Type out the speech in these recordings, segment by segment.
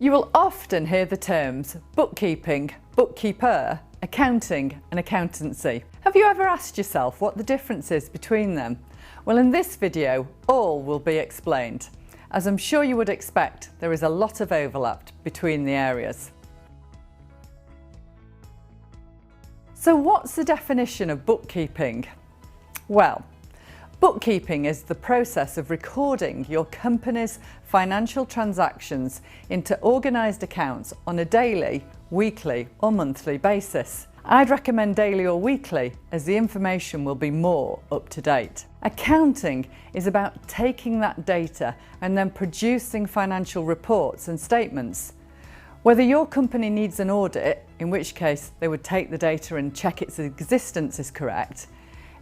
You will often hear the terms bookkeeping, bookkeeper, accounting and accountancy. Have you ever asked yourself what the difference is between them? Well, in this video, all will be explained. As I'm sure you would expect, there is a lot of overlap between the areas. So what's the definition of bookkeeping? Well, bookkeeping is the process of recording your company's financial transactions into organised accounts on a daily, weekly or monthly basis. I'd recommend daily or weekly as the information will be more up to date. Accounting is about taking that data and then producing financial reports and statements. Whether your company needs an audit, in which case they would take the data and check its existence is correct.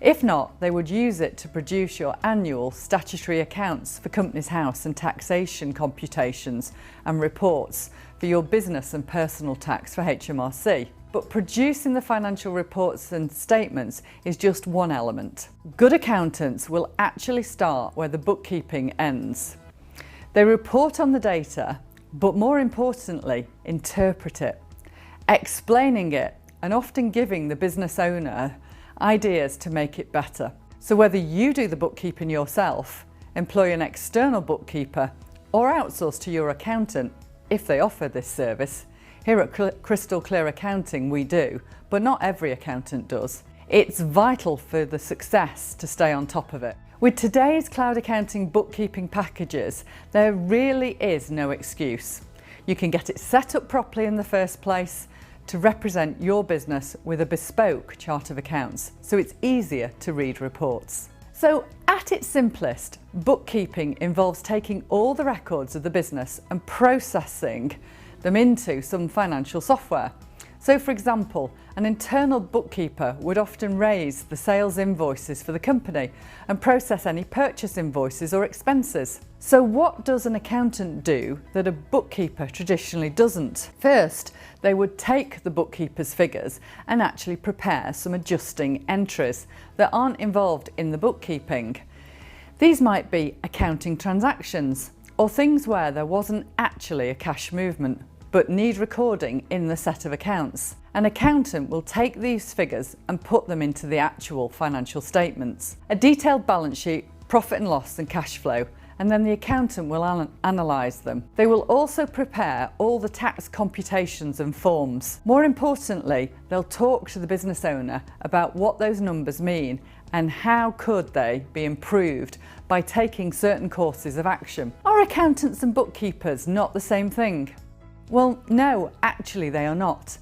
If not, they would use it to produce your annual statutory accounts for Companies House and taxation computations and reports for your business and personal tax for HMRC. But producing the financial reports and statements is just one element. Good accountants will actually start where the bookkeeping ends. They report on the data, but more importantly, interpret it, explaining it and often giving the business owner ideas to make it better. So whether you do the bookkeeping yourself, employ an external bookkeeper or outsource to your accountant, if they offer this service, here at Krystal Clear Accounting we do, but not every accountant does. It's vital for the success to stay on top of it. With today's cloud accounting bookkeeping packages, there really is no excuse. You can get it set up properly in the first place to represent your business with a bespoke chart of accounts, so it's easier to read reports. So at its simplest, bookkeeping involves taking all the records of the business and processing them into some financial software. So for example, an internal bookkeeper would often raise the sales invoices for the company and process any purchase invoices or expenses. So what does an accountant do that a bookkeeper traditionally doesn't? First, they would take the bookkeeper's figures and actually prepare some adjusting entries that aren't involved in the bookkeeping. These might be accounting transactions or things where there wasn't actually a cash movement but need recording in the set of accounts. An accountant will take these figures and put them into the actual financial statements. A detailed balance sheet, profit and loss and cash flow, and then the accountant will analyse them. They will also prepare all the tax computations and forms. More importantly, they'll talk to the business owner about what those numbers mean and how could they be improved by taking certain courses of action. Are accountants and bookkeepers not the same thing? Well, no, actually they are not.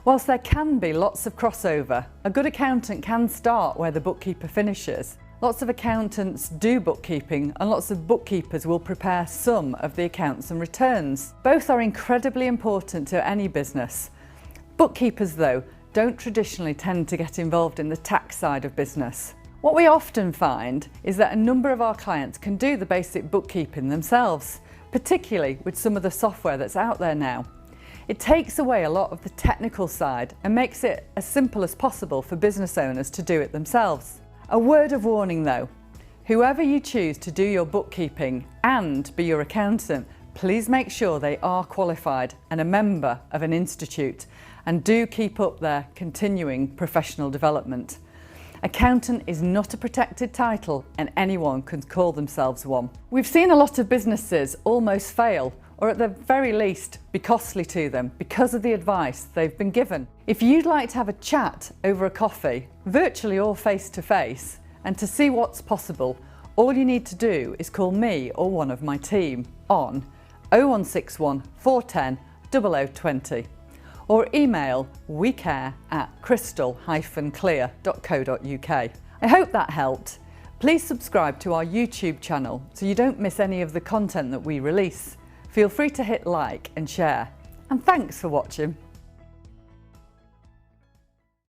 Whilst there can be lots of crossover, a good accountant can start where the bookkeeper finishes. Lots of accountants do bookkeeping and lots of bookkeepers will prepare some of the accounts and returns. Both are incredibly important to any business. Bookkeepers, though, don't traditionally tend to get involved in the tax side of business. What we often find is that a number of our clients can do the basic bookkeeping themselves, particularly with some of the software that's out there now. It takes away a lot of the technical side and makes it as simple as possible for business owners to do it themselves. A word of warning though, whoever you choose to do your bookkeeping and be your accountant, please make sure they are qualified and a member of an institute and do keep up their continuing professional development. Accountant is not a protected title and anyone can call themselves one. We've seen a lot of businesses almost fail or at the very least be costly to them because of the advice they've been given. If you'd like to have a chat over a coffee, virtually or face to face, and to see what's possible, all you need to do is call me or one of my team on 0161 410 0020. Or email wecare@krystal-clear.co.uk. I hope that helped. Please subscribe to our YouTube channel so you don't miss any of the content that we release. Feel free to hit like and share. And thanks for watching.